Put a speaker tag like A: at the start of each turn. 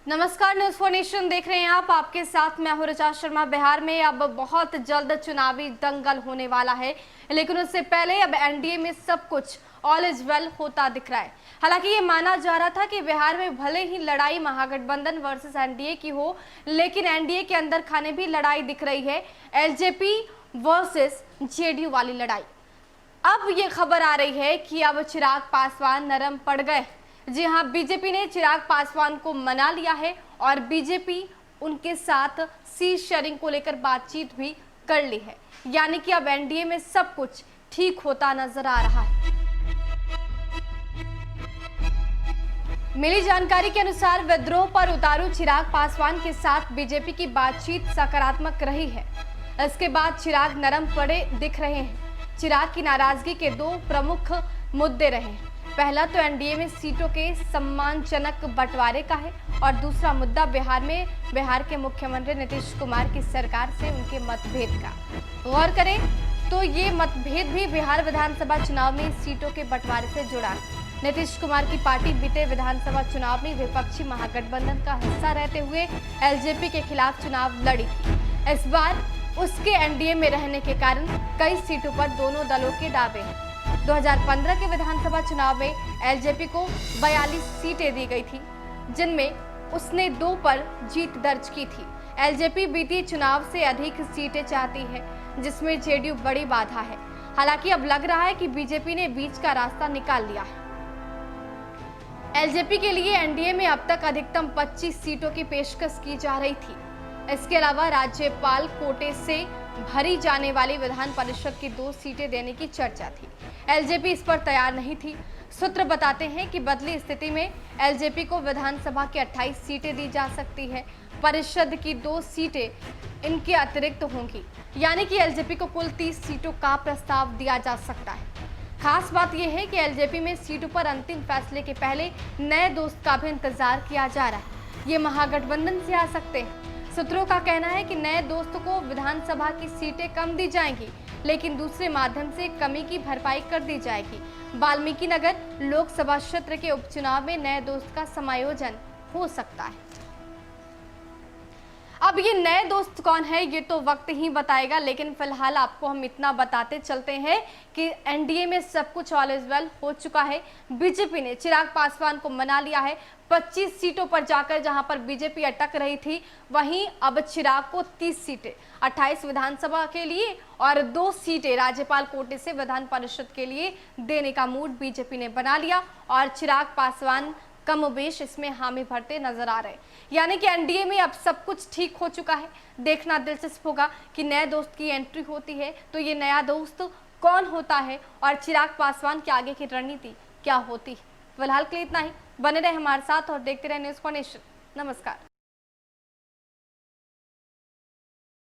A: नमस्कार, news for nation देख रहे हैं आप। आपके साथ मैं हूं ऋचा शर्मा। बिहार में अब बहुत जल्द चुनावी दंगल होने वाला है, लेकिन उससे पहले अब एनडीए में सब कुछ ऑल इज वेल होता दिख रहा है। हालांकि ये माना जा रहा था कि बिहार में भले ही लड़ाई महागठबंधन वर्सेस एनडीए की हो, लेकिन एनडीए के अंदर खाने भी लड़ाई दिख रही है, एलजेपी वर्सेस जेडीयू वाली लड़ाई। अब ये खबर आ रही है कि अब चिराग पासवान नरम पड़ गए। जी हां, बीजेपी ने चिराग पासवान को मना लिया है और बीजेपी उनके साथ सीट शेयरिंग को लेकर बातचीत भी कर ली है। यानी कि अब एनडीए में सब कुछ ठीक होता नजर आ रहा है। मिली जानकारी के अनुसार विद्रोह पर उतारू चिराग पासवान के साथ बीजेपी की बातचीत सकारात्मक रही है। इसके बाद चिराग नरम पड़े दिख रहे हैं। चिराग की नाराजगी के दो प्रमुख मुद्दे रहे। पहला तो एनडीए में सीटों के सम्मानजनक बंटवारे का है और दूसरा मुद्दा बिहार के मुख्यमंत्री नीतीश कुमार की सरकार से उनके मतभेद का। गौर करें तो ये मतभेद भी बिहार विधानसभा चुनाव में सीटों के बंटवारे से जुड़ा। नीतीश कुमार की पार्टी बीते विधानसभा चुनाव में विपक्षी महागठबंधन का हिस्सा रहते हुए एलजेपी के खिलाफ चुनाव लड़ी थी। इस बार उसके एनडीए में रहने के कारण कई सीटों पर दोनों दलों के दावे हैं। 2015 के विधानसभा चुनाव में एलजेपी को 42 सीटें दी गई थी, जिनमें उसने 2 पर जीत दर्ज की थी। एलजेपी बीते चुनाव से अधिक सीटें चाहती है, जिसमें जेडीयू बड़ी बाधा है। हालांकि अब लग रहा है कि बीजेपी ने बीच का रास्ता निकाल लिया है। एलजेपी के लिए एनडीए में अब तक अधिकतम 25 सीटों की पेशकश की जा रही थी। इसके अलावा राज्यपाल कोटे से भरी जाने वाली विधान परिषद की 2 सीटें देने की चर्चा थी। एलजेपी इस पर तैयार नहीं थी। सूत्र बताते हैं कि बदली स्थिति में एलजेपी को विधानसभा की 28 सीटें दी जा सकती है। परिषद की 2 सीटें इनके अतिरिक्त होंगी, यानी कि एलजेपी को कुल 30 सीटों का प्रस्ताव दिया जा सकता है। खास बात यह है कि एलजेपी में सीटों पर अंतिम फैसले के पहले नए दोस्त का भी इंतजार किया जा रहा है। ये महागठबंधन से आ सकते हैं। सूत्रों का कहना है कि नए दोस्त को विधानसभा की सीटें कम दी जाएंगी, लेकिन दूसरे माध्यम से कमी की भरपाई कर दी जाएगी। वाल्मीकि नगर लोकसभा क्षेत्र के उपचुनाव में नए दोस्त का समायोजन हो सकता है। अब ये नए दोस्त कौन है ये तो वक्त ही बताएगा, लेकिन फिलहाल आपको हम इतना बताते चलते हैं कि एनडीए में सब कुछ ऑल इज वेल हो चुका है। बीजेपी ने चिराग पासवान को मना लिया है। 25 सीटों पर जाकर जहां पर बीजेपी अटक रही थी, वहीं अब चिराग को 30 सीटें 28 विधानसभा के लिए और 2 सीटें राज्यपाल कोटे से विधान परिषद के लिए देने का मूड बीजेपी ने बना लिया और चिराग पासवान कमोबेश इसमें हामी भरते नजर आ रहे। यानी कि एनडीए में अब सब कुछ ठीक हो चुका है। देखना दिलचस्प होगा कि नए दोस्त की एंट्री होती है तो ये नया दोस्त कौन होता है और चिराग पासवान के आगे की रणनीति क्या होती है। फिलहाल के लिए इतना ही। बने रहे हमारे साथ और देखते रहे न्यूज़ फॉर नेशन। नमस्कार।